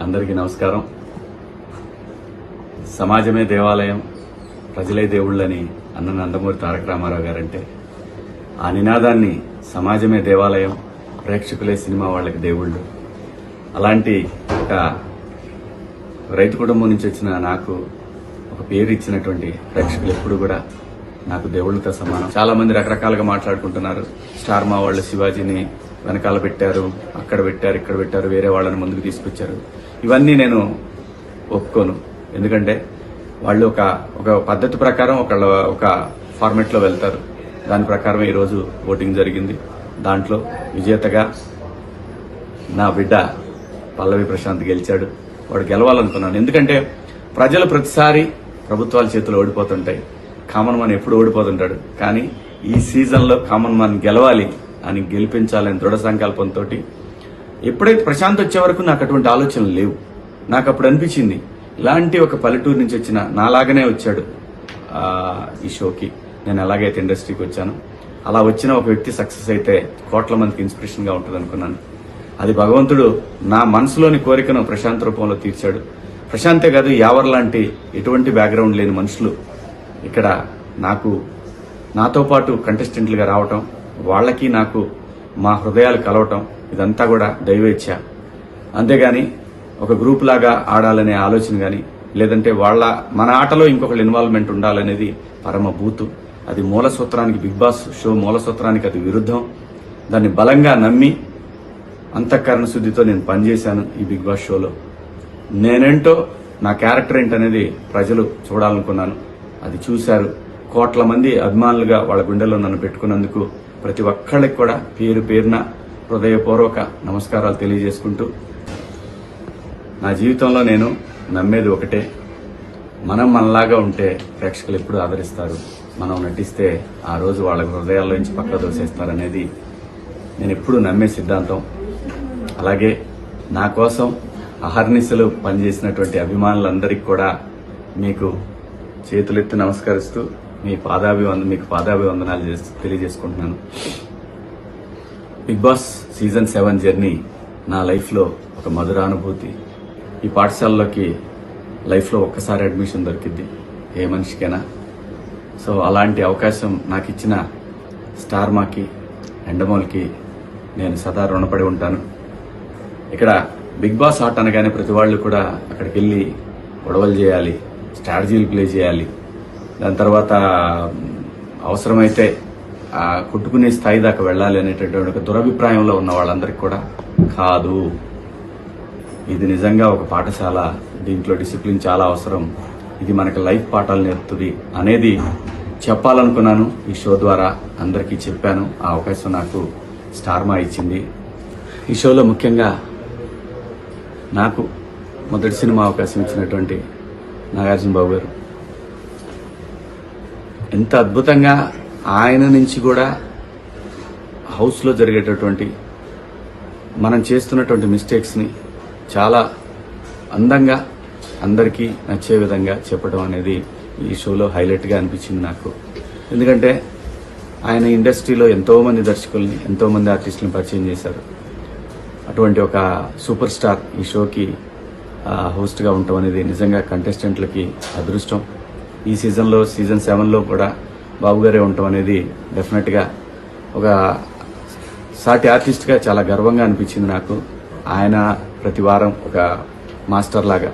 అందరికీ నమస్కారం. సమాజమే దేవాలయం, ప్రజలే దేవుళ్ళని అన్న నందమూరి తారక రామారావు గారంటే ఆ నినాదాన్ని సమాజమే దేవాలయం, ప్రేక్షకులే సినిమా వాళ్ళకి దేవుళ్ళు. అలాంటి ఒక రైతు కుటుంబం నుంచి వచ్చిన నాకు ఒక పేరు ఇచ్చినటువంటి ప్రేక్షకులు ఎప్పుడు కూడా నాకు దేవుళ్ళతో సమానం. చాలా మంది రకరకాలుగా మాట్లాడుకుంటున్నారు. స్టార్ మా వాళ్ళు శివాజీని వెనకాల పెట్టారు, అక్కడ పెట్టారు, ఇక్కడ పెట్టారు, వేరే వాళ్ళని ముందుకు తీసుకొచ్చారు. ఇవన్నీ నేను ఒప్పుకోను. ఎందుకంటే వాళ్ళు ఒక పద్ధతి ప్రకారం ఒక ఫార్మెట్ లో వెళ్తారు. దాని ప్రకారం ఈరోజు ఓటింగ్ జరిగింది. దాంట్లో విజేతగా నా బిడ్డ పల్లవి ప్రశాంత్ గెలిచాడు. వాడు గెలవాలనుకున్నాను. ఎందుకంటే ప్రజలు ప్రతిసారి ప్రభుత్వాల చేతులు ఓడిపోతుంటాయి. కామన్ మ్యాన్ ఎప్పుడు ఓడిపోతుంటాడు. కానీ ఈ సీజన్లో కామన్ మ్యాన్ గెలవాలి అని, గెలిపించాలని దృఢ సంకల్పంతో ఎప్పుడైతే ప్రశాంత్ వచ్చే వరకు నాకు అటువంటి ఆలోచనలు లేవు. నాకు అప్పుడు అనిపించింది, ఇలాంటి ఒక పల్లెటూరు నుంచి వచ్చిన నాలాగనే వచ్చాడు ఈ షోకి. నేను ఎలాగైతే ఇండస్ట్రీకి వచ్చాను, అలా వచ్చిన ఒక వ్యక్తి సక్సెస్ అయితే కోట్ల మందికి ఇన్స్పిరేషన్ గా ఉంటుంది అనుకున్నాను. అది భగవంతుడు నా మనసులోని కోరికను ప్రశాంత్ రూపంలో తీర్చాడు. ప్రశాంతే కాదు, యావర్ లాంటి ఎటువంటి బ్యాక్గ్రౌండ్ లేని మనుషులు ఇక్కడ నాతో పాటు కంటెస్టెంట్లుగా రావటం, వాళ్ళకి నాకు మా హృదయాలు కలవటం, ఇదంతా కూడా దైవేచ్ఛ. అంతేగాని ఒక గ్రూప్ లాగా ఆడాలనే ఆలోచన గాని, లేదంటే మన ఆటలో ఇంకొకళ్ళ ఇన్వాల్వ్మెంట్ ఉండాలనేది పరమ బూతు. అది మూల సూత్రానికి, బిగ్ బాస్ షో మూల సూత్రానికి అది విరుద్ధం. దాన్ని బలంగా నమ్మి అంతఃకరణ శుద్ధితో నేను పనిచేశాను ఈ బిగ్ బాస్ షోలో. నేనేంటో, నా క్యారెక్టర్ ఏంటనేది ప్రజలు చూడాలనుకున్నాను. అది చూశారు. కోట్ల మంది అభిమానులుగా వాళ్ళ గుండెల్లో నన్ను పెట్టుకున్నందుకు ప్రతి ఒక్కళ్ళకి కూడా పేరు పేరున హృదయపూర్వక నమస్కారాలు తెలియజేసుకుంటూ, నా జీవితంలో నేను నమ్మేది ఒకటే, మనం మనలాగా ఉంటే ప్రేక్షకులు ఎప్పుడు ఆదరిస్తారు. మనం నటిస్తే ఆ రోజు వాళ్ళ హృదయాల్లో నుంచి పక్క దోసేస్తారనేది నేను ఎప్పుడు నమ్మే సిద్ధాంతం. అలాగే నా కోసం అహర్నిశలు పనిచేసినటువంటి అభిమానులందరికీ కూడా మీకు చేతులెత్తి నమస్కరిస్తూ మీకు పాదాభివందనాలు తెలియజేసుకుంటున్నాను. బిగ్ బాస్ సీజన్ 7 జర్నీ నా లైఫ్లో ఒక మధురానుభూతి. ఈ పాఠశాలలోకి లైఫ్లో ఒక్కసారి అడ్మిషన్ దొరికింది ఏ మనిషికైనా. సో అలాంటి అవకాశం నాకు ఇచ్చిన స్టార్ మాకి, ఎండమోల్కి నేను సదా రుణపడి ఉంటాను. ఇక్కడ బిగ్ బాస్ ఆట అనగానే ప్రతి వాళ్ళు కూడా అక్కడికి వెళ్ళి గొడవలు చేయాలి, స్ట్రాటజీలు ప్లే చేయాలి, దాని తర్వాత అవసరమైతే కొట్టుకునే స్థాయి దాకా వెళ్ళాలి అనేటటువంటి ఒక దురభిప్రాయంలో ఉన్న వాళ్ళందరికీ కూడా కాదు. ఇది నిజంగా ఒక పాఠశాల. దీంట్లో డిసిప్లిన్ చాలా అవసరం. ఇది మనకి లైఫ్ పాఠాలు నేర్పుతుంది అనేది చెప్పాలనుకున్నాను. ఈ షో ద్వారా అందరికీ చెప్పాను. ఆ అవకాశం నాకు స్టార్ మా ఇచ్చింది. ఈ షోలో ముఖ్యంగా నాకు మొదటి సినిమా అవకాశం ఇచ్చినటువంటి నాగార్జున బాబు గారు ఎంత అద్భుతంగా ఆయన నుంచి కూడా హౌస్లో జరిగేటటువంటి మనం చేస్తున్నటువంటి మిస్టేక్స్ని చాలా అందంగా అందరికీ నచ్చే విధంగా చెప్పడం అనేది ఈ షోలో హైలైట్గా అనిపించింది నాకు. ఎందుకంటే ఆయన ఇండస్ట్రీలో ఎంతోమంది దర్శకుల్ని, ఎంతోమంది ఆర్టిస్టులను పరిచయం చేశారు. అటువంటి ఒక సూపర్ స్టార్ ఈ షోకి హోస్ట్గా ఉండటం అనేది నిజంగా కంటెస్టెంట్లకి అదృష్టం. ఈ సీజన్లో సీజన్ 7లో కూడా బాబు గారే ఉండటం అనేది డెఫినెట్గా ఒక సాటి ఆర్టిస్ట్గా చాలా గర్వంగా అనిపించింది నాకు. ఆయన ప్రతి వారం ఒక మాస్టర్ లాగా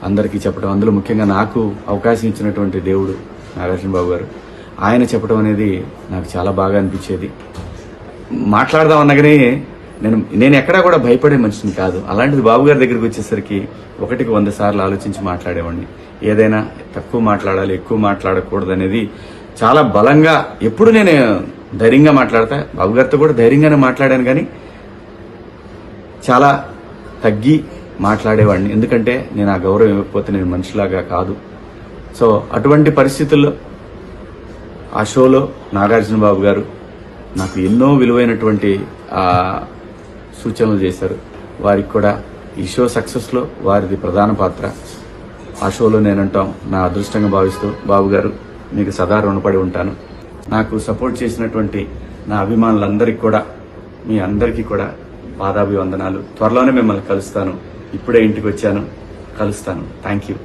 అందరికీ చెప్పడం, అందులో ముఖ్యంగా నాకు అవకాశం ఇచ్చినటువంటి దేవుడు నాగార్జున బాబు గారు, ఆయన చెప్పడం అనేది నాకు చాలా బాగా అనిపించేది. మాట్లాడదాం అనగానే నేను ఎక్కడా కూడా భయపడే మనిషిని కాదు. అలాంటిది బాబు గారి దగ్గరికి వచ్చేసరికి 1కి 100 సార్లు ఆలోచించి మాట్లాడేవాడిని. ఏదైనా తక్కువ మాట్లాడాలి, ఎక్కువ మాట్లాడకూడదు అనేది చాలా బలంగా ఎప్పుడు నేను ధైర్యంగా మాట్లాడతా. బాబు గారితో కూడా ధైర్యంగానే మాట్లాడాను, కానీ చాలా తగ్గి మాట్లాడేవాడిని. ఎందుకంటే నేను ఆ గౌరవం ఇవ్వకపోతే నేను మనిషిలాగా కాదు. సో అటువంటి పరిస్థితుల్లో ఆ షోలో నాగార్జున బాబు గారు నాకు ఎన్నో విలువైనటువంటి సూచనలు చేశారు. వారికి కూడా ఈ షో సక్సెస్లో వారిది ప్రధాన పాత్ర. ఆ షోలో నేనంటాం నా అదృష్టంగా భావిస్తూ, బాబు గారు మీకు సదా రుణపడి ఉంటాను. నాకు సపోర్ట్ చేసినటువంటి నా అభిమానులందరికీ కూడా, మీ అందరికీ కూడా పాదాభివందనాలు. త్వరలోనే మిమ్మల్ని కలుస్తాను. ఇప్పుడే ఇంటికి వచ్చాను. కలుస్తాను. Thank you.